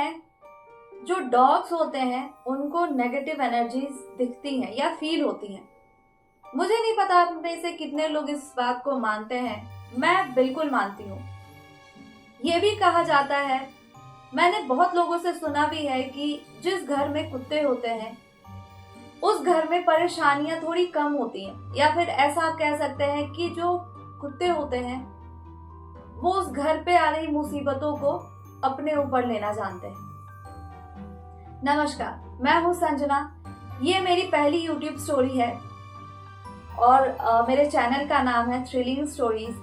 हैं जो डॉग्स होते हैं उनको नेगेटिव एनर्जीज दिखती हैं या फील होती हैं। मुझे नहीं पता आप में से कितने लोग इस बात को मानते हैं, मैं बिल्कुल मानती हूँ। ये भी कहा जाता है, मैंने बहुत लोगों से सुना भी है कि जिस घर में कुत्ते होते हैं उस घर में परेशानियां थोड़ी कम होती हैं, या फिर ऐसा आप कह सकते हैं कि जो कुत्ते होते हैं वो उस घर पे आ रही मुसीबतों को अपने ऊपर लेना जानते हैं। नमस्कार, मैं हूं संजना। ये मेरी पहली YouTube स्टोरी है और मेरे चैनल का नाम है थ्रिलिंग स्टोरीज।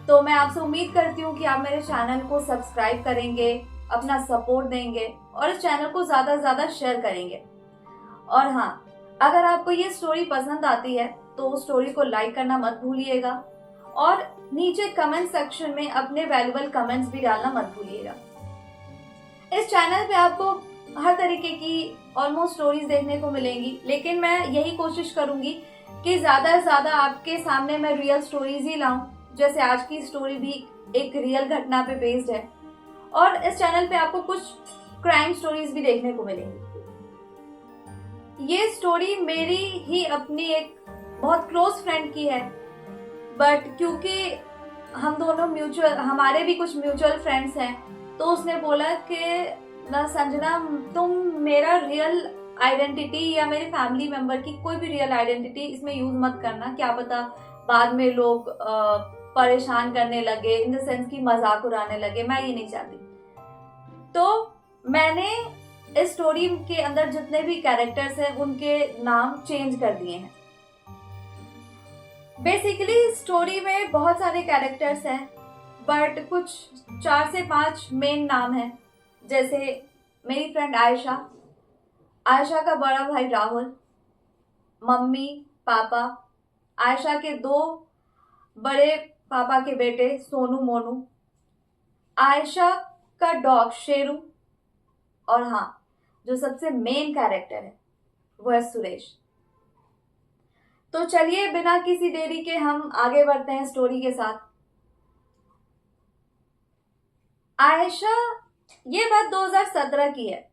तो मैं आपसे उम्मीद करती हूँ कि आप मेरे चैनल को सब्सक्राइब करेंगे, अपना सपोर्ट देंगे और इस चैनल को ज़्यादा से ज़्यादा शेयर करेंगे। और हाँ, अगर आपको ये स्टोरी पसंद आती है तो स्टोरी को लाइक करना मत भूलिएगा और नीचे कमेंट सेक्शन में अपने वैल्यूबल कमेंट्स भी डालना मत भूलिएगा। इस चैनल पे आपको हर तरीके की ऑलमोस्ट स्टोरीज देखने को मिलेंगी, लेकिन मैं यही कोशिश करूंगी कि ज़्यादा से ज़्यादा आपके सामने मैं रियल स्टोरीज ही लाऊं। जैसे आज की स्टोरी भी एक रियल घटना पे बेस्ड है और इस चैनल पे आपको कुछ क्राइम स्टोरीज भी देखने को मिलेंगी। ये स्टोरी मेरी ही अपनी एक बहुत क्लोज फ्रेंड की है, बट क्योंकि हम दोनों हमारे भी कुछ म्यूचुअल फ्रेंड्स हैं, तो उसने बोला कि ना संजना, तुम मेरा रियल आइडेंटिटी या मेरे फैमिली मेंबर की कोई भी रियल आइडेंटिटी इसमें यूज मत करना, क्या पता बाद में लोग परेशान करने लगे, इन द सेंस की मजाक उड़ाने लगे। मैं ये नहीं चाहती। तो मैंने इस स्टोरी के अंदर जितने भी कैरेक्टर्स हैं उनके नाम चेंज कर दिए हैं। बेसिकली स्टोरी में बहुत सारे कैरेक्टर्स हैं, बट कुछ 4 से 5 मेन नाम हैं। जैसे मेरी फ्रेंड आयशा, आयशा का बड़ा भाई राहुल, मम्मी पापा, आयशा के 2 बड़े पापा के बेटे सोनू मोनू, आयशा का डॉग शेरू, और हाँ, जो सबसे मेन कैरेक्टर है वो है सुरेश। तो चलिए बिना किसी देरी के हम आगे बढ़ते हैं स्टोरी के साथ। आयशा, ये बात 2017 की है।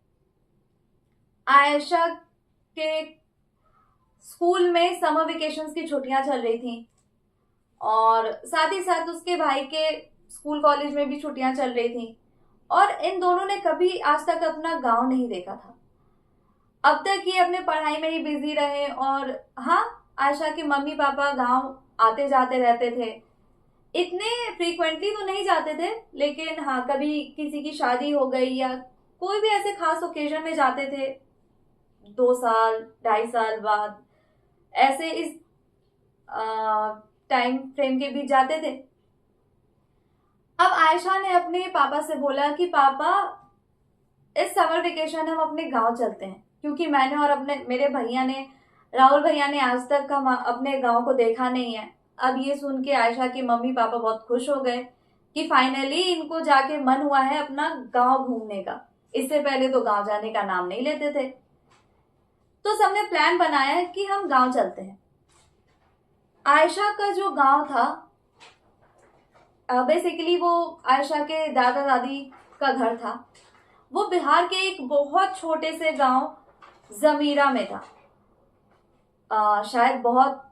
आयशा के स्कूल में समर वेकेशंस की छुट्टियां चल रही थी और साथ ही साथ उसके भाई के स्कूल कॉलेज में भी छुट्टियां चल रही थी और इन दोनों ने कभी आज तक अपना गांव नहीं देखा था। अब तक ये अपने पढ़ाई में ही बिजी रहे और हाँ, आयशा के मम्मी पापा गांव आते जाते रहते थे। इतने फ्रीक्वेंटली तो नहीं जाते थे, लेकिन हाँ, कभी किसी की शादी हो गई या कोई भी ऐसे खास ओकेजन में जाते थे, 2 साल 2.5 साल बाद, ऐसे इस टाइम फ्रेम के बीच जाते थे। अब आयशा ने अपने पापा से बोला कि पापा, इस समर वेकेशन हम अपने गांव चलते हैं, क्योंकि मैंने और मेरे भैया ने, राहुल भैया ने आज तक हम अपने गांव को देखा नहीं है। अब ये सुन के आयशा के मम्मी पापा बहुत खुश हो गए कि फाइनली इनको जाके मन हुआ है अपना गांव घूमने का। इससे पहले तो गांव जाने का नाम नहीं लेते थे। तो सबने प्लान बनाया कि हम गांव चलते हैं। आयशा का जो गांव था, बेसिकली वो आयशा के दादा दादी का घर था। वो बिहार के एक बहुत छोटे से गांव जमीरा में था। शायद बहुत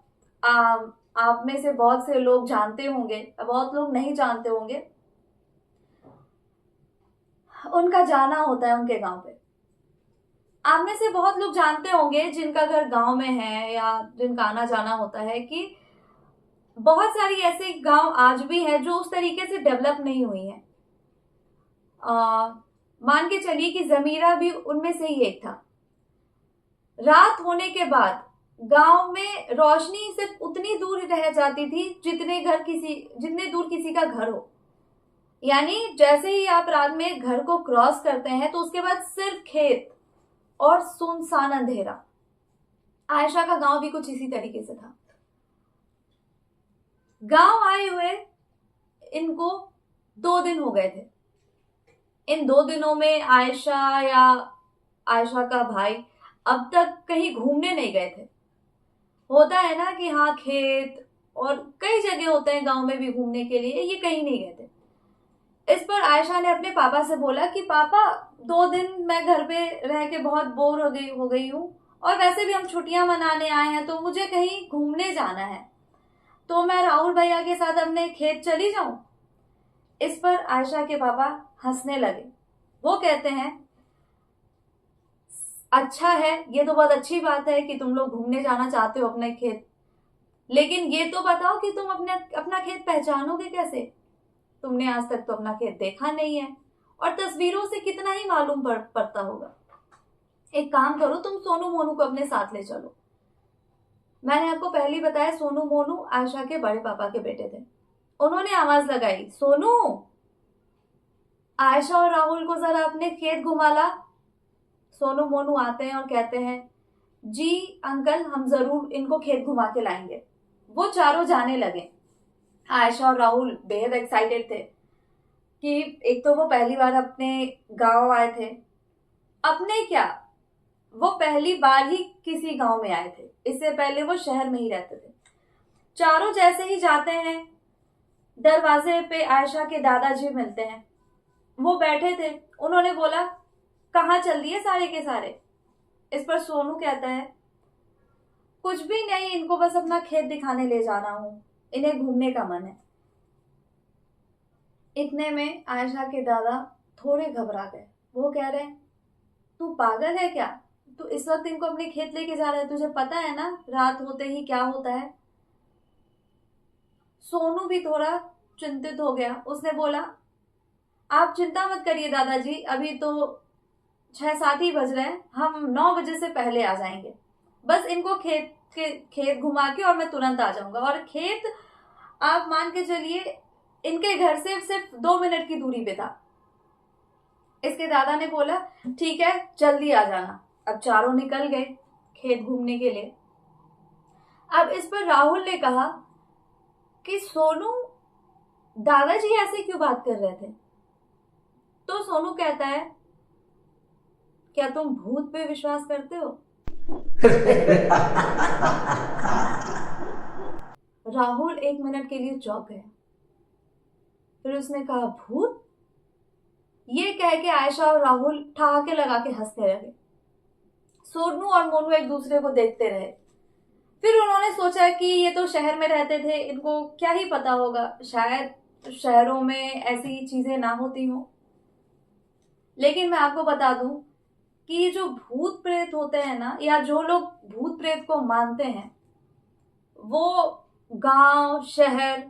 आप में से बहुत से लोग जानते होंगे, बहुत लोग नहीं जानते होंगे। उनका जाना होता है उनके गांव पे। आप में से बहुत लोग जानते होंगे जिनका घर गांव में है या जिनका आना जाना होता है, कि बहुत सारी ऐसे गांव आज भी हैं जो उस तरीके से डेवलप नहीं हुई हैं। मान के चलिए कि जमीरा भी उनमें से ही एक था। रात होने के बाद गांव में रोशनी सिर्फ उतनी दूर रह जाती थी जितने दूर किसी का घर हो। यानी जैसे ही आप रात में घर को क्रॉस करते हैं तो उसके बाद सिर्फ खेत और सुनसान अंधेरा। आयशा का गांव भी कुछ इसी तरीके से था। गांव आए हुए इनको 2 दिन हो गए थे। इन 2 दिनों में आयशा या आयशा का भाई अब तक कहीं घूमने नहीं गए थे। होता है ना कि हाँ, खेत और कई जगह होते हैं गांव में भी घूमने के लिए, ये कहीं नहीं गए थे। इस पर आयशा ने अपने पापा से बोला कि पापा 2 दिन मैं घर पे रह के बहुत बोर हो गई हूँ, और वैसे भी हम छुट्टियां मनाने आए हैं तो मुझे कहीं घूमने जाना है, तो मैं राहुल भैया के साथ अपने खेत चली जाऊं। इस पर आयशा के पापा हंसने लगे। वो कहते हैं, अच्छा है, ये तो बहुत अच्छी बात है कि तुम लोग घूमने जाना चाहते हो अपने खेत, लेकिन ये तो बताओ कि तुम अपना खेत पहचानोगे कैसे? तुमने आज तक तो अपना खेत देखा नहीं है, और तस्वीरों से कितना ही मालूम पड़ता होगा। एक काम करो, तुम सोनू मोनू को अपने साथ ले चलो। मैंने आपको पहले ही बताया, सोनू मोनू आयशा के बड़े पापा के बेटे थे। उन्होंने आवाज लगाई, सोनू, आयशा और राहुल को जरा अपने खेत घुमा ला। सोनू मोनू आते हैं और कहते हैं, जी अंकल, हम जरूर इनको खेत घुमा के लाएंगे। वो चारों जाने लगे। आयशा और राहुल बेहद एक्साइटेड थे कि एक तो वो पहली बार अपने गांव आए थे। अपने क्या, वो पहली बार ही किसी गांव में आए थे, इससे पहले वो शहर में ही रहते थे। चारों जैसे ही जाते हैं, दरवाजे पे आयशा के दादाजी मिलते हैं। वो बैठे थे। उन्होंने बोला, कहाँ चल दिए सारे के सारे? इस पर सोनू कहता है, कुछ भी नहीं, इनको बस अपना खेत दिखाने ले जाना हूं, इन्हें घूमने का मन है। इतने में आयशा के दादा थोड़े घबरा गए। वो कह रहे हैं, तू पागल है क्या? तू इस वक्त इनको अपने खेत लेके जा रहा है, तुझे पता है ना रात होते ही क्या होता है? सोनू भी थोड़ा चिंतित हो गया। उसने बोला, आप चिंता मत करिए दादाजी, अभी तो 6-7 ही बज रहे हैं, हम 9 बजे से पहले आ जाएंगे। बस इनको खेत घुमा के और मैं तुरंत आ जाऊंगा। और खेत आप मान के चलिए इनके घर से सिर्फ 2 मिनट की दूरी पे था। इसके दादा ने बोला, ठीक है, जल्दी आ जाना। अब चारों निकल गए खेत घूमने के लिए। अब इस पर राहुल ने कहा कि सोनू, दादाजी ऐसे क्यों बात कर रहे थे? तो सोनू कहता है, क्या तुम भूत पे विश्वास करते हो? राहुल 1 मिनट के लिए चौंक गया। फिर उसने कहा, भूत? ये कह के आयशा और राहुल ठहाके लगा के हंसने लगे। सोनू और मोनू एक दूसरे को देखते रहे। फिर उन्होंने सोचा कि ये तो शहर में रहते थे, इनको क्या ही पता होगा, शायद शहरों में ऐसी चीजें ना होती हो। लेकिन मैं आपको बता दूं कि जो भूत प्रेत होते हैं ना, या जो लोग भूत प्रेत को मानते हैं, वो गांव शहर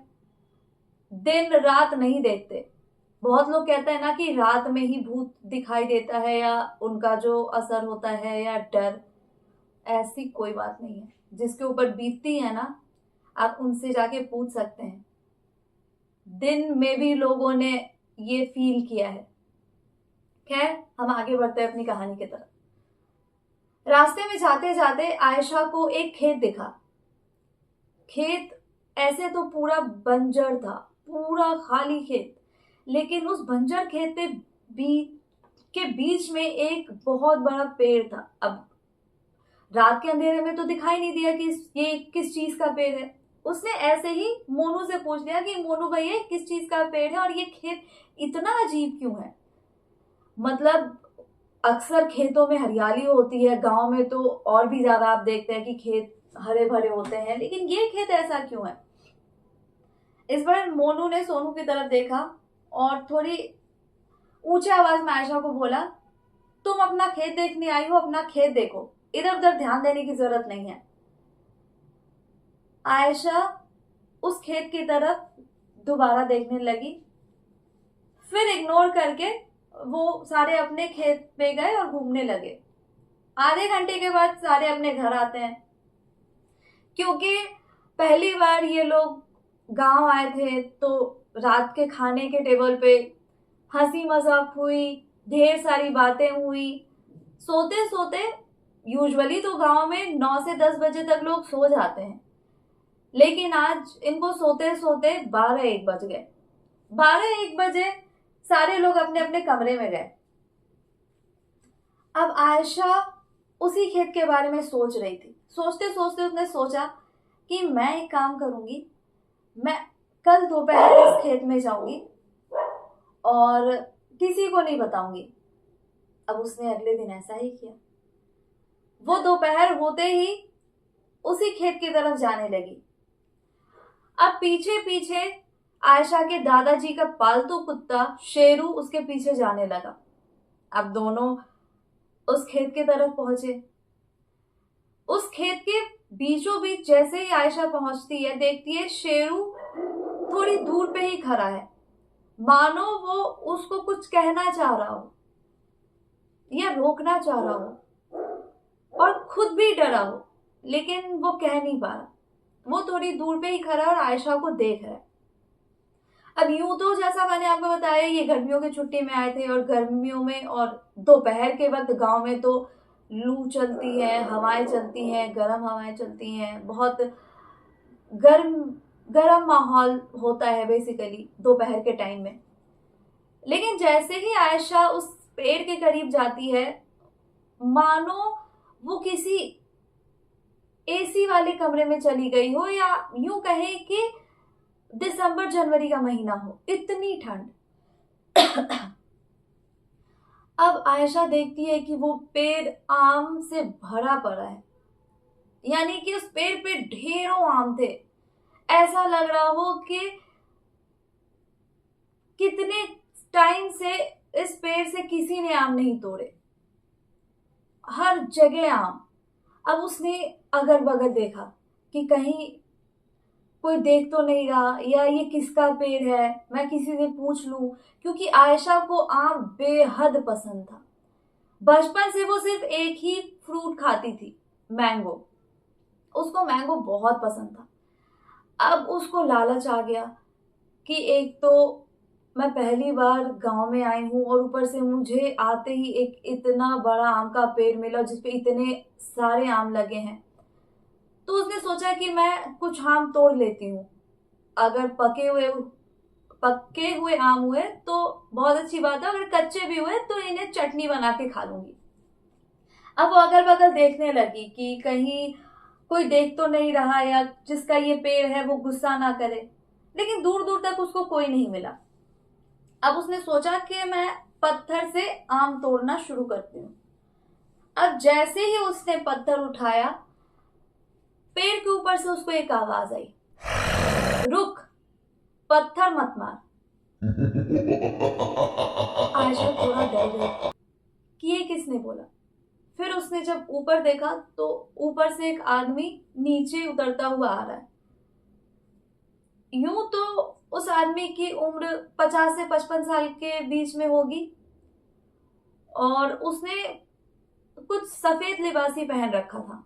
दिन रात नहीं देखते। बहुत लोग कहते हैं ना कि रात में ही भूत दिखाई देता है, या उनका जो असर होता है, या डर। ऐसी कोई बात नहीं है। जिसके ऊपर बीतती है ना, आप उनसे जाके पूछ सकते हैं। दिन में भी लोगों ने ये फील किया है। खैर, हम आगे बढ़ते हैं अपनी कहानी की तरफ। रास्ते में जाते जाते आयशा को एक खेत दिखा। खेत ऐसे तो पूरा बंजर था, पूरा खाली खेत, लेकिन उस बंजर खेत के बीच में एक बहुत बड़ा पेड़ था। अब रात के अंधेरे में तो दिखाई नहीं दिया कि ये किस चीज का पेड़ है। उसने ऐसे ही मोनू से पूछ लिया कि मोनू भैया, किस चीज का पेड़ है और ये खेत इतना अजीब क्यों है? मतलब अक्सर खेतों में हरियाली होती है, गांव में तो और भी ज्यादा आप देखते हैं कि खेत हरे भरे होते हैं, लेकिन ये खेत ऐसा क्यों है? इस बार मोनू ने सोनू की तरफ देखा और थोड़ी ऊंचे आवाज में आयशा को बोला, तुम अपना खेत देखने आई हो, अपना खेत देखो, इधर उधर ध्यान देने की जरूरत नहीं है। आयशा उस खेत की तरफ दोबारा देखने लगी। फिर इग्नोर करके वो सारे अपने खेत पे गए और घूमने लगे। आधे घंटे के बाद सारे अपने घर आते हैं, क्योंकि पहली बार ये लोग गांव आए थे। तो रात के खाने के टेबल पे हंसी मजाक हुई, ढेर सारी बातें हुई। सोते सोते, यूजुअली तो गांव में 9 से 10 बजे तक लोग सो जाते हैं, लेकिन आज इनको सोते सोते 12-1 बज गए। 12-1 बजे सारे लोग अपने अपने कमरे में गए। अब आयशा उसी खेत के बारे में सोच रही थी। सोचते सोचते उसने सोचा कि मैं एक काम करूंगी, मैं कल दोपहर इस खेत में जाऊंगी और किसी को नहीं बताऊंगी। अब उसने अगले दिन ऐसा ही किया। वो दोपहर होते ही उसी खेत की तरफ जाने लगी। अब पीछे पीछे आयशा के दादाजी का पालतू कुत्ता शेरू उसके पीछे जाने लगा। अब दोनों उस खेत की तरफ पहुंचे। उस खेत के बीचों बीच जैसे ही आयशा पहुंचती है, देखती है शेरू थोड़ी दूर पे ही खड़ा है, मानो वो उसको कुछ कहना चाह रहा हो या रोकना चाह रहा हो और खुद भी डरा हो, लेकिन वो कह नहीं पा रहा। वो थोड़ी दूर पे ही खड़ा है और आयशा को देख रहा है। अब यूं तो जैसा मैंने आपको बताया, ये गर्मियों की छुट्टी में आए थे और गर्मियों में और दोपहर के वक्त गांव में तो लू चलती है, हवाएं चलती हैं, गर्म हवाएं चलती हैं, बहुत गर्म गर्म माहौल होता है बेसिकली दोपहर के टाइम में। लेकिन जैसे ही आयशा उस पेड़ के करीब जाती है, मानो वो किसी एसी वाले कमरे में चली गई हो, या यूं कहें कि दिसंबर जनवरी का महीना हो, इतनी ठंड। अब आयशा देखती है कि वो पेड़ आम से भरा पड़ा है, यानी कि उस पेड़ पे ढेरों आम थे। ऐसा लग रहा हो कि कितने टाइम से इस पेड़ से किसी ने आम नहीं तोड़े, हर जगह आम। अब उसने अगल बगल देखा कि कहीं कोई देख तो नहीं रहा, या ये किसका पेड़ है, मैं किसी से पूछ लूं, क्योंकि आयशा को आम बेहद पसंद था। बचपन से वो सिर्फ एक ही फ्रूट खाती थी, मैंगो। उसको मैंगो बहुत पसंद था। अब उसको लालच आ गया कि एक तो मैं पहली बार गांव में आई हूं और ऊपर से मुझे आते ही एक इतना बड़ा आम का पेड़ मिला जिसपे इतने सारे आम लगे हैं। तो उसने सोचा कि मैं कुछ आम तोड़ लेती हूँ, अगर पके हुए आम हुए तो बहुत अच्छी बात है, अगर कच्चे भी हुए तो इन्हें चटनी बना के खा लूंगी। अब वो अगल बगल देखने लगी कि कहीं कोई देख तो नहीं रहा, या जिसका ये पेड़ है वो गुस्सा ना करे, लेकिन दूर दूर तक उसको कोई नहीं मिला। अब उसने सोचा कि मैं पत्थर से आम तोड़ना शुरू करती हूँ। अब जैसे ही उसने पत्थर उठाया, पेड़ के ऊपर से उसको एक आवाज आई, रुक, पत्थर मत मार। आयशा थोड़ा डर गई कि ये किसने बोला। फिर उसने जब ऊपर देखा तो ऊपर से एक आदमी नीचे उतरता हुआ आ रहा है। यूं तो उस आदमी की उम्र 50 से 55 साल के बीच में होगी, और उसने कुछ सफेद लिबासी पहन रखा था।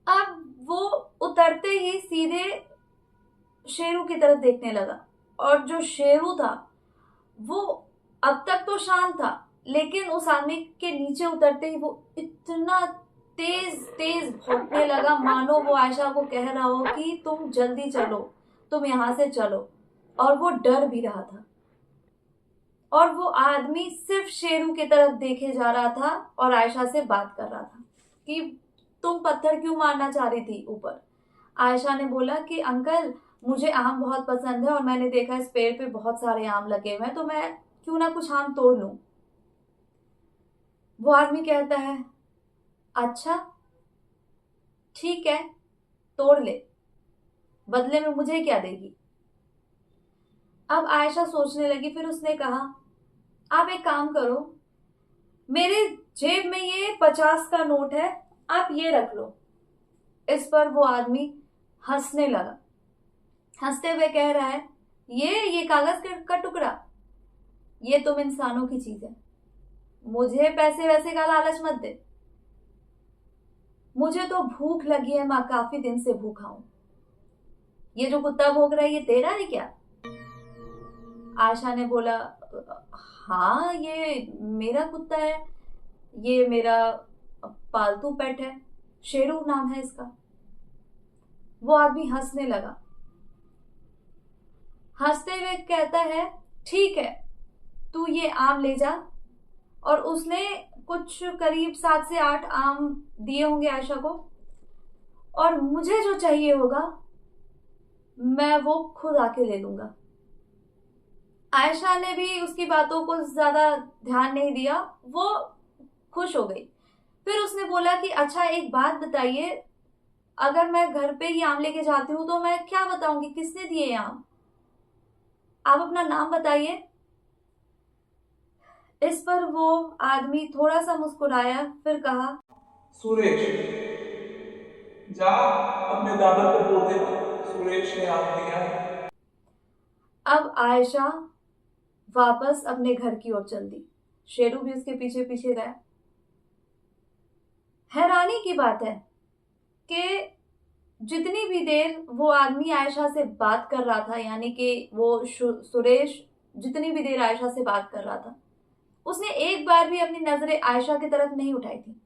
अब वो उतरते ही सीधे शेरू की तरफ देखने लगा, और जो शेरू था वो अब तक तो शांत था, लेकिन उस आदमी के नीचे उतरते ही वो इतना तेज तेज भौंकने लगा, मानो वो आयशा को कह रहा हो कि तुम जल्दी चलो, तुम यहां से चलो। और वो डर भी रहा था, और वो आदमी सिर्फ शेरू की तरफ देखे जा रहा था और आयशा से बात कर रहा था कि तुम पत्थर क्यों मारना चाह रही थी ऊपर। आयशा ने बोला कि अंकल, मुझे आम बहुत पसंद है और मैंने देखा इस पेड़ पे बहुत सारे आम लगे हुए हैं, तो मैं क्यों ना कुछ आम तोड़ लूं। वो आदमी कहता है, अच्छा ठीक है, तोड़ ले, बदले में मुझे क्या देगी। अब आयशा सोचने लगी। फिर उसने कहा, आप एक काम करो, मेरे जेब में ये 50 का नोट है, आप ये रख लो। इस पर वो आदमी हंसने लगा, हंसते हुए कह रहा है, ये कागज का टुकड़ा, ये तुम इंसानों की चीज है, मुझे पैसे वैसे का लालच मत दे। मुझे तो भूख लगी है, मैं काफी दिन से भूखा हूं। ये जो कुत्ता भौंक रहा है, ये तेरा है क्या। आयशा ने बोला, हाँ ये मेरा कुत्ता है, ये मेरा पालतू पेट है, शेरू नाम है इसका। वो आदमी हंसने लगा, हंसते हुए कहता है, ठीक है, तू ये आम ले जा। और उसने कुछ करीब 7 से 8 आम दिए होंगे आयशा को, और मुझे जो चाहिए होगा मैं वो खुद आके ले लूंगा। आयशा ने भी उसकी बातों को ज्यादा ध्यान नहीं दिया, वो खुश हो गई। फिर उसने बोला कि अच्छा एक बात बताइए, अगर मैं घर पे ही आम लेके जाती हूँ तो मैं क्या बताऊंगी, किसने दिए ये आम, आप अपना नाम बताइए। इस पर वो आदमी थोड़ा सा मुस्कुराया, फिर कहा, सुरेश, जा अपने दादा को बोल देना सुरेश ने आम दिया है। अब आयशा वापस अपने घर की ओर चल दी। शेरू भी उसके पीछे पीछे गया। हैरानी की बात है कि जितनी भी देर वो आदमी आयशा से बात कर रहा था, यानी कि वो सुरेश जितनी भी देर आयशा से बात कर रहा था, उसने एक बार भी अपनी नजरें आयशा की तरफ नहीं उठाई थी।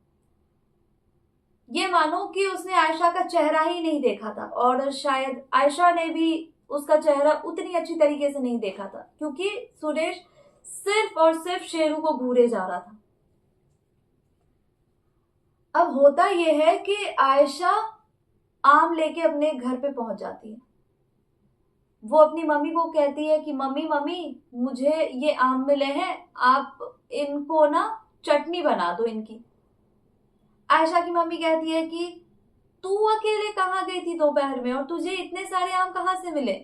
ये मानो कि उसने आयशा का चेहरा ही नहीं देखा था, और शायद आयशा ने भी उसका चेहरा उतनी अच्छी तरीके से नहीं देखा था, क्योंकि सुरेश सिर्फ और सिर्फ शेरू को घूरे जा रहा था। अब होता यह है कि आयशा आम लेके अपने घर पे पहुंच जाती है। वो अपनी मम्मी को कहती है कि मम्मी मम्मी, मुझे ये आम मिले हैं, आप इनको ना चटनी बना दो इनकी। आयशा की मम्मी कहती है कि तू अकेले कहाँ गई थी दोपहर में, और तुझे इतने सारे आम कहाँ से मिले।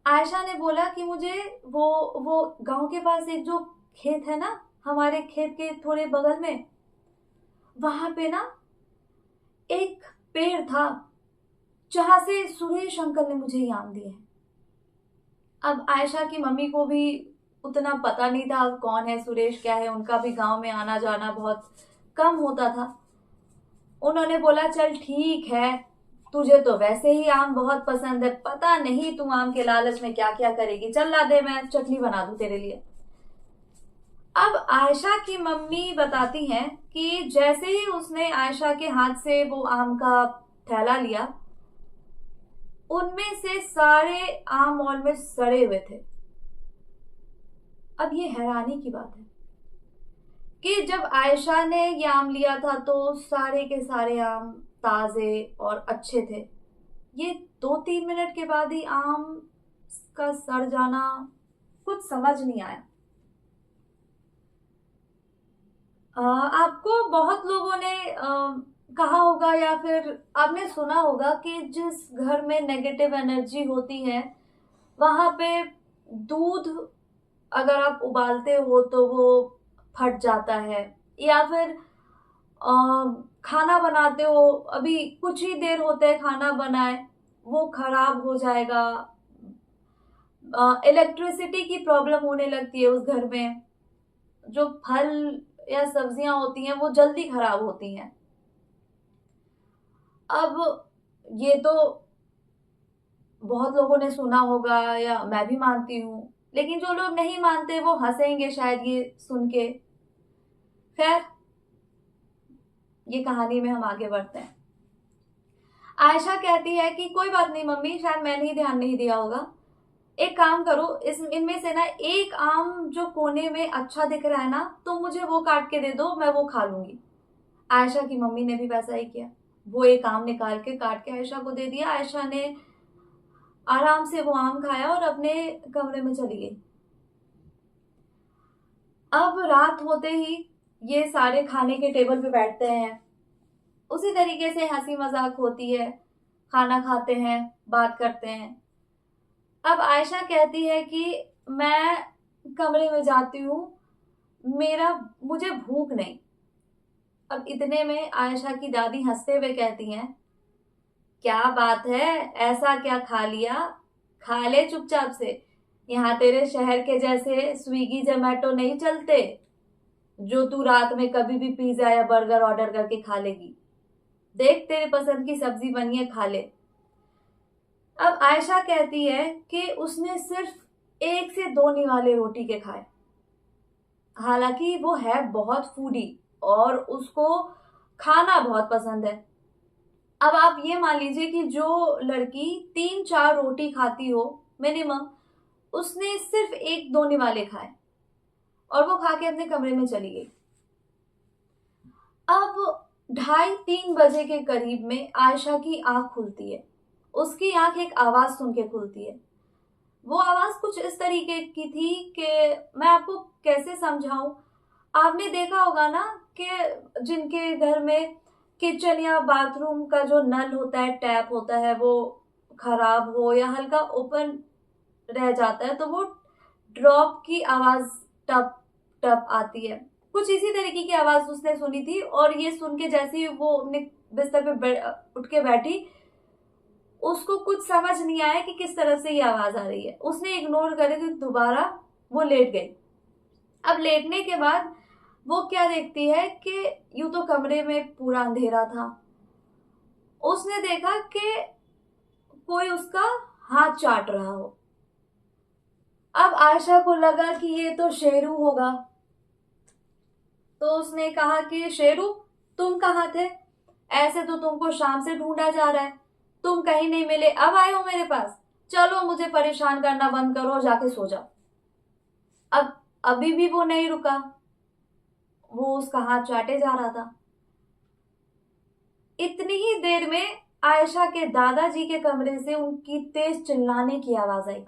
आयशा ने बोला कि मुझे वो गांव के पास एक जो खेत है ना, हमारे खेत के थोड़े बगल में, वहां पे ना एक पेड़ था जहां से सुरेश अंकल ने मुझे ये आम दिए हैं। अब आयशा की मम्मी को भी उतना पता नहीं था कौन है सुरेश, क्या है, उनका भी गांव में आना जाना बहुत कम होता था। उन्होंने बोला चल ठीक है, तुझे तो वैसे ही आम बहुत पसंद है, पता नहीं तुम आम के लालच में क्या क्या करेगी, चल ला दे, मैं चटनी बना दूं तेरे लिए। अब आयशा की मम्मी बताती हैं कि जैसे ही उसने आयशा के हाथ से वो आम का थैला लिया, उनमें से सारे आम मॉल में सड़े हुए थे। अब ये हैरानी की बात है कि जब आयशा ने ये आम लिया था तो सारे के सारे आम ताजे और अच्छे थे। ये 2-3 मिनट के बाद ही आम का सड़ जाना कुछ समझ नहीं आया। आपको बहुत लोगों ने कहा होगा या फिर आपने सुना होगा कि जिस घर में नेगेटिव एनर्जी होती है वहां पे दूध अगर आप उबालते हो तो वो फट जाता है, या फिर अ, खाना बनाते हो, अभी कुछ ही देर होते है खाना बनाए, वो खराब हो जाएगा। इलेक्ट्रिसिटी की प्रॉब्लम होने लगती है उस घर में, जो फल या सब्जियां होती हैं वो जल्दी खराब होती हैं। अब ये तो बहुत लोगों ने सुना होगा, या मैं भी मानती हूँ, लेकिन जो लोग नहीं मानते वो हंसेंगे शायद ये सुन के। खैर, ये कहानी में हम आगे बढ़ते हैं। आयशा कहती है कि कोई बात नहीं मम्मी, शायद मैंने ही ध्यान नहीं दिया होगा, एक काम करो, इस इनमें से ना एक आम जो कोने में अच्छा दिख रहा है ना, तो मुझे वो काट के दे दो, मैं वो खा लूंगी। आयशा की मम्मी ने भी वैसा ही किया। वो एक आम निकाल के काट के आयशा को दे दिया। आयशा ने आराम से वो आम खाया और अपने कमरे में चली गई। अब रात होते ही ये सारे खाने के टेबल पे बैठते हैं, उसी तरीके से हंसी मजाक होती है, खाना खाते हैं, बात करते हैं। अब आयशा कहती है कि मैं कमरे में जाती हूँ, मेरा मुझे भूख नहीं। अब इतने में आयशा की दादी हंसते हुए कहती हैं, क्या बात है, ऐसा क्या खा लिया, खा ले चुपचाप से, यहाँ तेरे शहर के जैसे स्विगी जोमेटो नहीं चलते जो तू रात में कभी भी पिज्जा या बर्गर ऑर्डर करके खा लेगी। देख तेरे पसंद की सब्जी बनी है, खा ले। अब आयशा कहती है कि उसने सिर्फ 1 से 2 निवाले रोटी के खाए। हालांकि वो है बहुत फूडी और उसको खाना बहुत पसंद है। अब आप ये मान लीजिए कि जो लड़की 3-4 रोटी खाती हो मिनिमम, उसने सिर्फ 1-2 निवाले खाए और वो खा के अपने कमरे में चली गई। अब 2:30-3 बजे के करीब में आयशा की आंख खुलती है। उसकी आंख एक आवाज सुन के खुलती है। वो आवाज कुछ इस तरीके की थी कि मैं आपको कैसे समझाऊं। आपने देखा होगा ना कि जिनके घर में किचन या बाथरूम का जो नल होता है, टैप होता है, वो खराब हो या हल्का ओपन रह जाता है तो वो ड्रॉप की आवाज टप टप आती है। कुछ इसी तरीके की आवाज उसने सुनी थी और ये सुन के जैसे ही वो अपने बिस्तर पे उठ के बैठी, उसको कुछ समझ नहीं आया कि किस तरह से ये आवाज आ रही है। उसने इग्नोर करे तो दोबारा वो लेट गई। अब लेटने के बाद वो क्या देखती है कि यूं तो कमरे में पूरा अंधेरा था। उसने देखा कि कोई उसका हाथ चाट रहा हो। अब आयशा को लगा कि ये तो शेरू होगा, तो उसने कहा कि शेरू, तुम कहाँ थे? ऐसे तो तुमको शाम से ढूंढा जा रहा है, तुम कहीं नहीं मिले, अब आए हो मेरे पास। चलो मुझे परेशान करना बंद करो और जाके सो जाओ। अब अभी भी वो नहीं रुका, वो उसका हाथ चाटे जा रहा था। इतनी ही देर में आयशा के दादाजी के कमरे से उनकी तेज चिल्लाने की आवाज आई।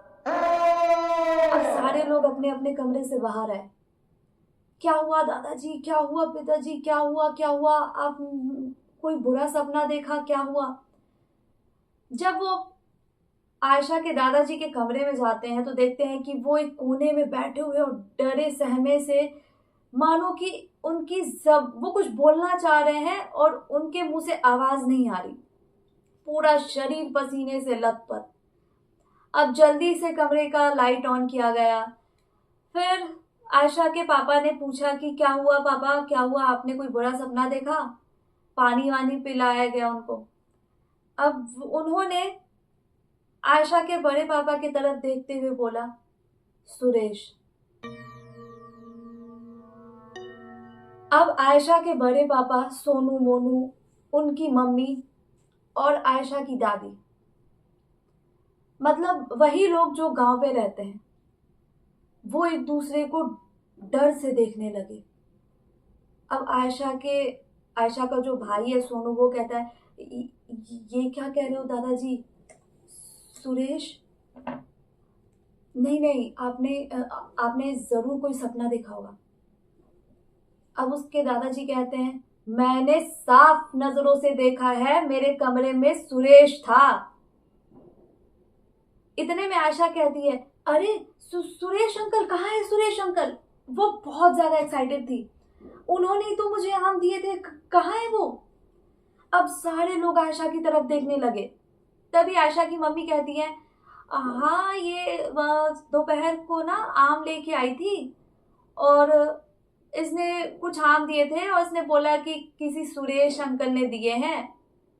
अब सारे लोग अपने अपने कमरे से बाहर आए। क्या हुआ दादाजी, क्या हुआ पिताजी, क्या हुआ क्या हुआ? आप कोई बुरा सपना देखा, क्या हुआ? जब वो आयशा के दादाजी के कमरे में जाते हैं तो देखते हैं कि वो एक कोने में बैठे हुए और डरे सहमे से, मानो कि उनकी जब वो कुछ बोलना चाह रहे हैं और उनके मुंह से आवाज नहीं आ रही। पूरा शरीर पसीने से लथपथ। अब जल्दी से कमरे का लाइट ऑन किया गया। फिर आयशा के पापा ने पूछा कि क्या हुआ पापा, क्या हुआ, आपने कोई बुरा सपना देखा? पानी वानी पिलाया गया उनको। अब उन्होंने आयशा के बड़े पापा की तरफ देखते हुए बोला, सुरेश। अब आयशा के बड़े पापा सोनू मोनू, उनकी मम्मी और आयशा की दादी, मतलब वही लोग जो गांव पे रहते हैं, वो एक दूसरे को डर से देखने लगे। अब आयशा का जो भाई है सोनू, वो कहता है, ये क्या कह रहे हो दादाजी? सुरेश, नहीं नहीं, आपने जरूर कोई सपना देखा होगा। अब उसके दादाजी कहते हैं, मैंने साफ नजरों से देखा है, मेरे कमरे में सुरेश था। इतने में आयशा कहती है, अरे सुरेश अंकल कहाँ है? सुरेश अंकल। वो बहुत ज्यादा एक्साइटेड थी, उन्होंने ही तो मुझे आम दिए थे, कहाँ है वो? अब सारे लोग आयशा की तरफ देखने लगे। तभी आयशा की मम्मी कहती है, हाँ ये दोपहर को ना आम लेके आई थी और इसने कुछ आम दिए थे और इसने बोला कि किसी सुरेश अंकल ने दिए हैं,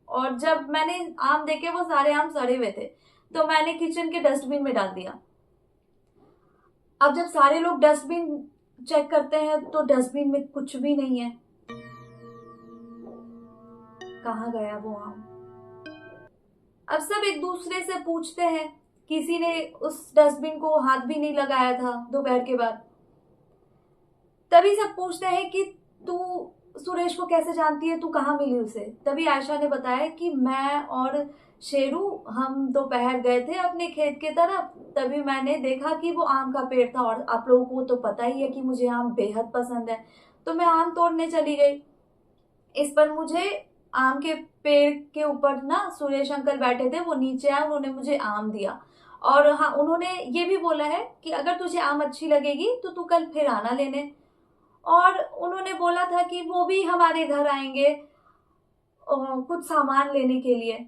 और जब मैंने आम देखे वो सारे आम सड़े हुए थे, तो मैंने किचन के डस्टबिन में डाल दिया। अब जब सारे लोग डस्टबिन चेक करते हैं तो डस्टबिन में कुछ भी नहीं है। कहाँ गया वो आम? अब सब एक दूसरे से पूछते हैं, किसी ने उस डस्टबिन को हाथ भी नहीं लगाया था दोपहर के बाद। तभी सब पूछते हैं कि तू सुरेश को कैसे जानती है, तू कहाँ मिली उसे? तभी आयशा ने बताया कि मैं और शेरू हम दोपहर गए थे अपने खेत के तरफ, तभी मैंने देखा कि वो आम का पेड़ था, और आप लोगों को तो पता ही है कि मुझे आम बेहद पसंद है, तो मैं आम तोड़ने चली गई। इस पर मुझे आम के पेड़ के ऊपर ना सुरेश अंकल बैठे थे, वो नीचे आए, उन्होंने मुझे आम दिया। और हाँ, उन्होंने ये भी बोला है कि अगर तुझे आम अच्छी लगेगी तो तू कल फिर आना लेने। और उन्होंने बोला था कि वो भी हमारे घर आएंगे कुछ सामान लेने के लिए।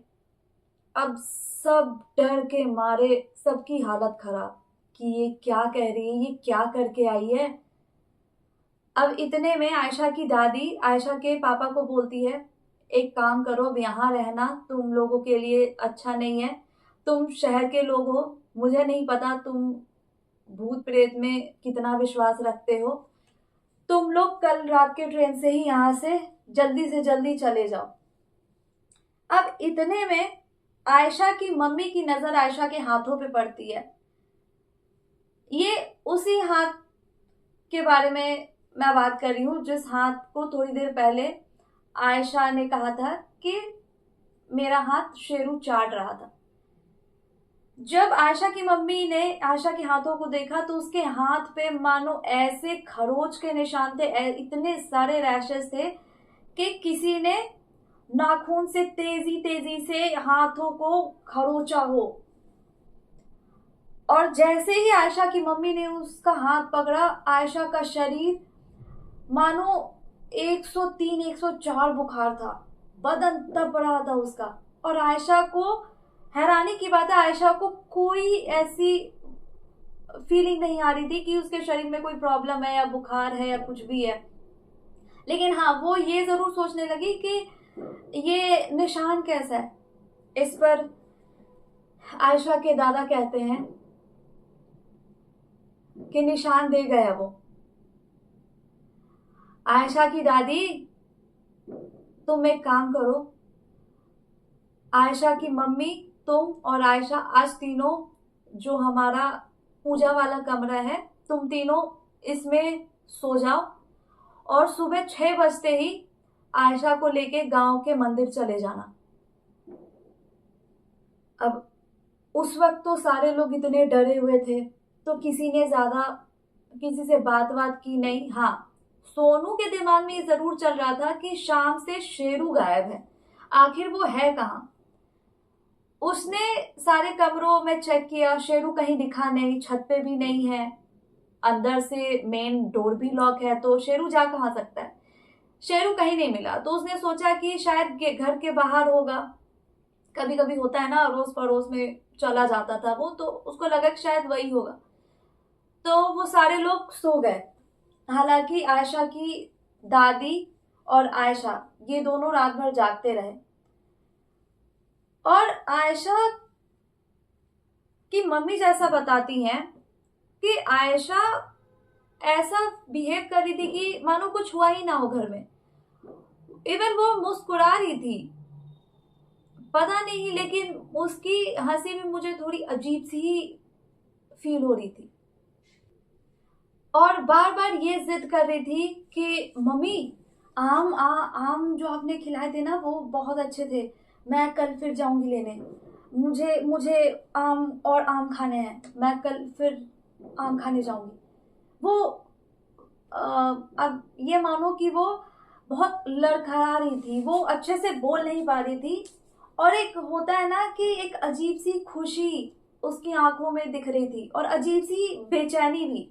अब सब डर के मारे, सबकी हालत खराब कि ये क्या कह रही है, ये क्या करके आई है। अब इतने में आयशा की दादी आयशा के पापा को बोलती है, एक काम करो, अब यहाँ रहना तुम लोगों के लिए अच्छा नहीं है, तुम शहर के लोग हो, मुझे नहीं पता तुम भूत प्रेत में कितना विश्वास रखते हो, तुम लोग कल रात के ट्रेन से ही यहाँ से जल्दी चले जाओ। अब इतने में आयशा की मम्मी की नजर आयशा के हाथों पे पड़ती है। ये उसी हाथ के बारे में मैं बात कर रही हूँ जिस हाथ को थोड़ी देर पहले आयशा ने कहा था कि मेरा हाथ शेरू चाट रहा था। जब आयशा की मम्मी ने आयशा के हाथों को देखा तो उसके हाथ पे मानो ऐसे खरोच के निशान थे, इतने सारे रैशेस थे कि किसी ने नाखून से तेजी तेजी से हाथों को खरोचा हो। और जैसे ही आयशा की मम्मी ने उसका हाथ पकड़ा, आयशा का शरीर मानो 103 104 बुखार था, बदन तप रहा था उसका। और आयशा को, हैरानी की बात है, आयशा को कोई ऐसी फीलिंग नहीं आ रही थी कि उसके शरीर में कोई प्रॉब्लम है या बुखार है या कुछ भी है। लेकिन हाँ, वो ये जरूर सोचने लगी कि ये निशान कैसा है। इस पर आयशा के दादा कहते हैं कि निशान दे गया वो। आयशा की दादी, तुम एक काम करो, आयशा की मम्मी, तुम और आयशा आज तीनों, जो हमारा पूजा वाला कमरा है, तुम तीनों इसमें सो जाओ और सुबह 6 बजते ही आयशा को लेके गांव के मंदिर चले जाना। अब उस वक्त तो सारे लोग इतने डरे हुए थे तो किसी ने ज्यादा किसी से बात की नहीं। हाँ, सोनू के दिमाग में ये जरूर चल रहा था कि शाम से शेरू गायब है, आखिर वो है कहाँ। उसने सारे कमरों में चेक किया, शेरू कहीं दिखा नहीं, छत पे भी नहीं है, अंदर से मेन डोर भी लॉक है, तो शेरू जा कहाँ सकता है। शेरू कहीं नहीं मिला तो उसने सोचा कि शायद घर के बाहर होगा। कभी कभी होता है ना, अड़ोस पड़ोस में चला जाता था वो, तो उसको लगा कि शायद वही होगा। तो वो सारे लोग सो गए। हालांकि आयशा की दादी और आयशा ये दोनों रात भर जागते रहे। और आयशा की मम्मी जैसा बताती हैं कि आयशा ऐसा बिहेव कर रही थी कि मानो कुछ हुआ ही ना हो घर में। इवन वो मुस्कुरा रही थी, पता नहीं, लेकिन उसकी हंसी में मुझे थोड़ी अजीब सी फील हो रही थी। और बार बार ये जिद कर रही थी कि मम्मी, आम जो आपने खिलाए थे ना वो बहुत अच्छे थे, मैं कल फिर जाऊंगी लेने, मुझे मुझे आम खाने हैं, मैं कल फिर आम खाने जाऊंगी। वो अब ये मानो कि वो बहुत लड़खड़ा रही थी, वो अच्छे से बोल नहीं पा रही थी। और एक होता है ना कि एक अजीब सी खुशी उसकी आंखों में दिख रही थी और अजीब सी बेचैनी भी।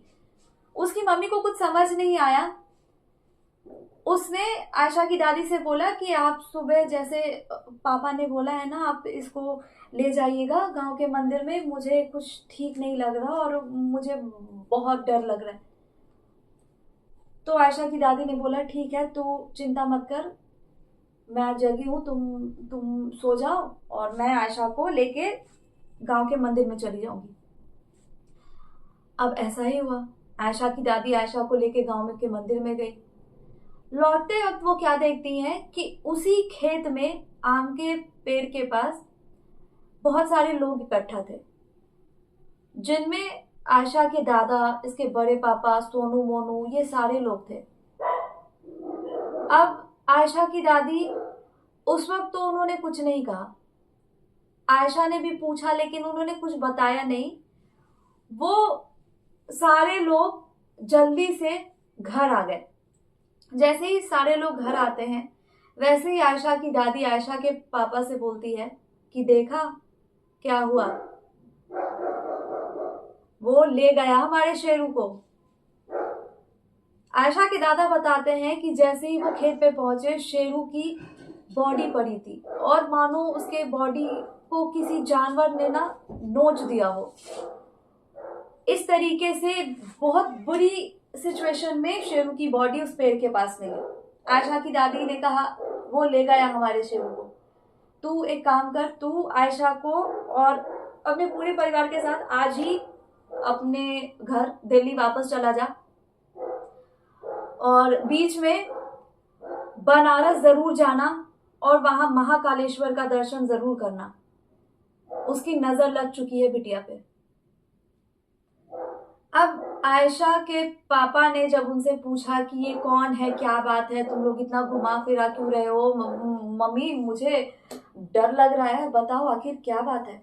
उसकी मम्मी को कुछ समझ नहीं आया। उसने आयशा की दादी से बोला कि आप सुबह, जैसे पापा ने बोला है ना, आप इसको ले जाइएगा गांव के मंदिर में, मुझे कुछ ठीक नहीं लग रहा और मुझे बहुत डर लग रहा है। तो आयशा की दादी ने बोला ठीक है, तू चिंता मत कर, मैं जगी हूँ, तुम सो जाओ और मैं आयशा को लेके गांव के मंदिर में चली जाऊंगी। अब ऐसा ही हुआ। आयशा की दादी आयशा को लेके गांव के मंदिर में गई। लौटते वक्त वो क्या देखती हैं कि उसी खेत में आम के पेड़ के पास बहुत सारे लोग इकट्ठा थे, जिनमें आयशा के दादा, इसके बड़े पापा, सोनू मोनू, ये सारे लोग थे। अब आयशा की दादी, उस वक्त तो उन्होंने कुछ नहीं कहा। आयशा ने भी पूछा लेकिन उन्होंने कुछ बताया नहीं। वो सारे लोग जल्दी से घर आ गए। जैसे ही सारे लोग घर आते हैं, वैसे ही आयशा की दादी आयशा के पापा से बोलती है कि देखा क्या हुआ, वो ले गया हमारे शेरू को। आयशा के दादा बताते हैं कि जैसे ही वो खेत पे पहुंचे, शेरू की बॉडी पड़ी थी और मानो उसके बॉडी को किसी जानवर ने ना नोच दिया हो। इस तरीके से बहुत बुरी सिचुएशन में शेरू की बॉडी उस पेड़ के पास मिली। आयशा की दादी ने कहा वो ले गया हमारे शेरू को, तू एक काम कर, तू आयशा को और अपने पूरे परिवार के साथ आज ही अपने घर दिल्ली वापस चला जा और बीच में बनारस जरूर जाना और वहां महाकालेश्वर का दर्शन जरूर करना। उसकी नजर लग चुकी है बिटिया पे। अब आयशा के पापा ने जब उनसे पूछा कि ये कौन है, क्या बात है, तुम लोग इतना घुमा फिरा क्यों रहे हो, मम्मी मुझे डर लग रहा है, बताओ आखिर क्या बात है।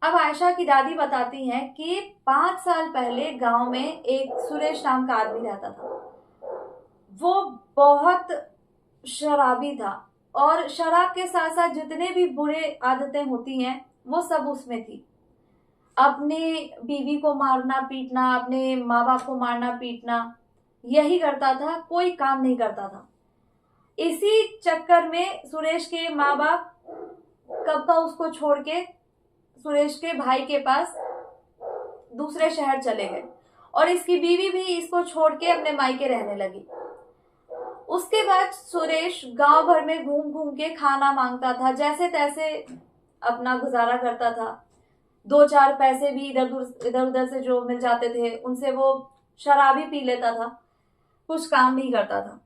अब आयशा की दादी बताती हैं कि 5 साल पहले गांव में एक सुरेश नाम का आदमी रहता था। वो बहुत शराबी था और शराब के साथ साथ जितने भी बुरे आदतें होती हैं वो सब उसमें थी। अपने बीवी को मारना पीटना, अपने माँ बाप को मारना पीटना, यही करता था, कोई काम नहीं करता था। इसी चक्कर में सुरेश के माँ बाप कब का उसको छोड़ के सुरेश के भाई के पास दूसरे शहर चले गए और इसकी बीवी भी इसको छोड़ के अपने मायके रहने लगी। उसके बाद सुरेश गांव भर में घूम घूम के खाना मांगता था, जैसे तैसे अपना गुजारा करता था। 2-4 पैसे भी इधर उधर से जो मिल जाते थे उनसे वो शराबी पी लेता था, कुछ काम नहीं करता था।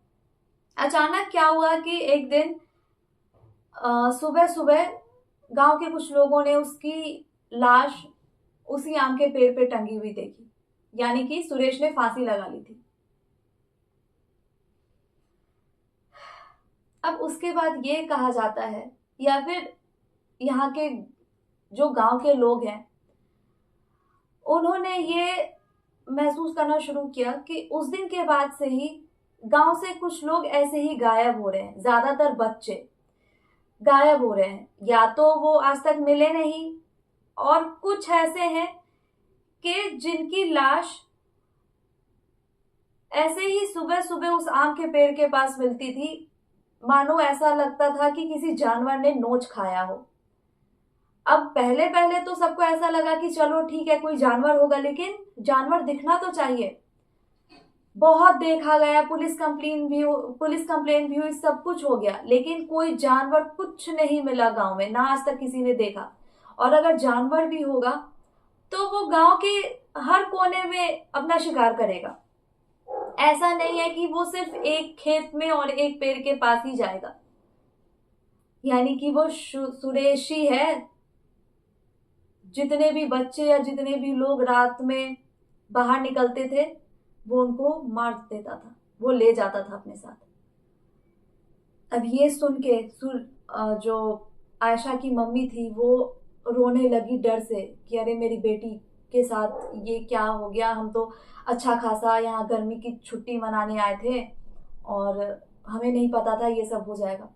अचानक क्या हुआ कि एक दिन सुबह सुबह गांव के कुछ लोगों ने उसकी लाश उसी आम के पेड़ पे टंगी हुई देखी, यानी कि सुरेश ने फांसी लगा ली थी। अब उसके बाद ये कहा जाता है, या फिर यहाँ के जो गांव के लोग हैं उन्होंने ये महसूस करना शुरू किया कि उस दिन के बाद से ही गांव से कुछ लोग ऐसे ही गायब हो रहे हैं। ज्यादातर बच्चे गायब हो रहे हैं, या तो वो आज तक मिले नहीं, और कुछ ऐसे हैं कि जिनकी लाश ऐसे ही सुबह सुबह उस आम के पेड़ के पास मिलती थी, मानो ऐसा लगता था कि किसी जानवर ने नोच खाया हो। अब पहले पहले तो सबको ऐसा लगा कि चलो ठीक है, कोई जानवर होगा, लेकिन जानवर दिखना तो चाहिए। बहुत देखा गया, पुलिस कंप्लेन भी हुई, सब कुछ हो गया, लेकिन कोई जानवर कुछ नहीं मिला गांव में, ना आज तक किसी ने देखा। और अगर जानवर भी होगा तो वो गांव के हर कोने में अपना शिकार करेगा। ऐसा नहीं है कि वो सिर्फ एक खेत में और एक पेड़ के पास ही जाएगा। यानी कि वो सुरेशी है। जितने भी बच्चे या जितने भी लोग रात में बाहर निकलते थे वो उनको मार देता था, वो ले जाता था अपने साथ। अब ये सुन के जो आयशा की मम्मी थी वो रोने लगी डर से कि अरे मेरी बेटी के साथ ये क्या हो गया। हम तो अच्छा खासा यहाँ गर्मी की छुट्टी मनाने आए थे और हमें नहीं पता था ये सब हो जाएगा।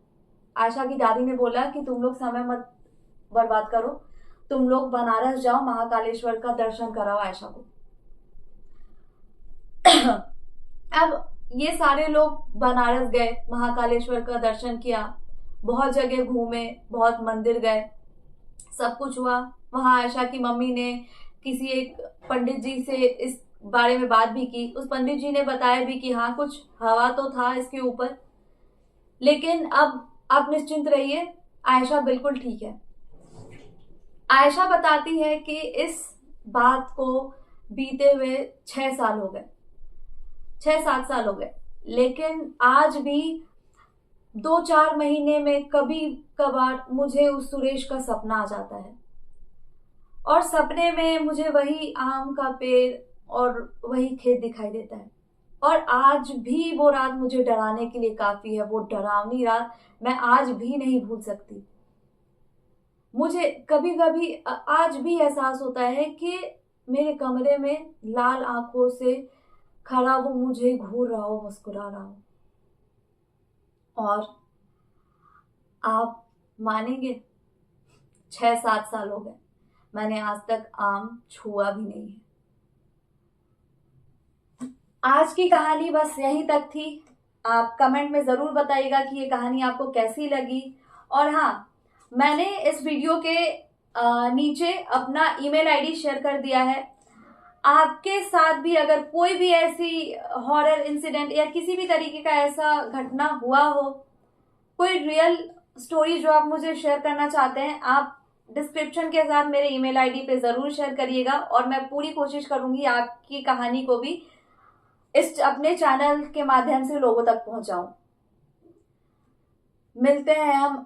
आयशा की दादी ने बोला कि तुम लोग समय मत बर्बाद करो, तुम लोग बनारस जाओ, महाकालेश्वर का दर्शन कराओ आयशा को। अब ये सारे लोग बनारस गए, महाकालेश्वर का दर्शन किया, बहुत जगह घूमे, बहुत मंदिर गए, सब कुछ हुआ। वहां आयशा की मम्मी ने किसी एक पंडित जी से इस बारे में बात भी की। उस पंडित जी ने बताया भी कि हाँ कुछ हवा तो था इसके ऊपर, लेकिन अब आप निश्चिंत रहिए, आयशा बिल्कुल ठीक है। आयशा बताती है कि इस बात को बीते हुए 6 साल हो गए, 6-7 साल हो गए, लेकिन आज भी 2-4 महीने में कभी कभार मुझे उस सुरेश का सपना आ जाता है और सपने में मुझे वही आम का पेड़ और वही खेत दिखाई देता है। और आज भी वो रात मुझे डराने के लिए काफी है। वो डरावनी रात मैं आज भी नहीं भूल सकती। मुझे कभी कभी आज भी एहसास होता है कि मेरे कमरे में लाल आंखों से खड़ा वो मुझे घूर रहा हो, मुस्कुरा रहा हो। और आप मानेंगे 6-7 साल हो गए, मैंने आज तक आम छुआ भी नहीं है। आज की कहानी बस यहीं तक थी। आप कमेंट में जरूर बताइएगा कि ये कहानी आपको कैसी लगी। और हाँ, मैंने इस वीडियो के नीचे अपना ईमेल आईडी शेयर कर दिया है। आपके साथ भी अगर कोई भी ऐसी हॉरर इंसिडेंट या किसी भी तरीके का ऐसा घटना हुआ हो, कोई रियल स्टोरी जो आप मुझे शेयर करना चाहते हैं, आप डिस्क्रिप्शन के साथ मेरे ईमेल आईडी पे जरूर शेयर करिएगा और मैं पूरी कोशिश करूंगी आपकी कहानी को भी इस अपने चैनल के माध्यम से लोगों तक पहुंचाऊं। मिलते हैं हम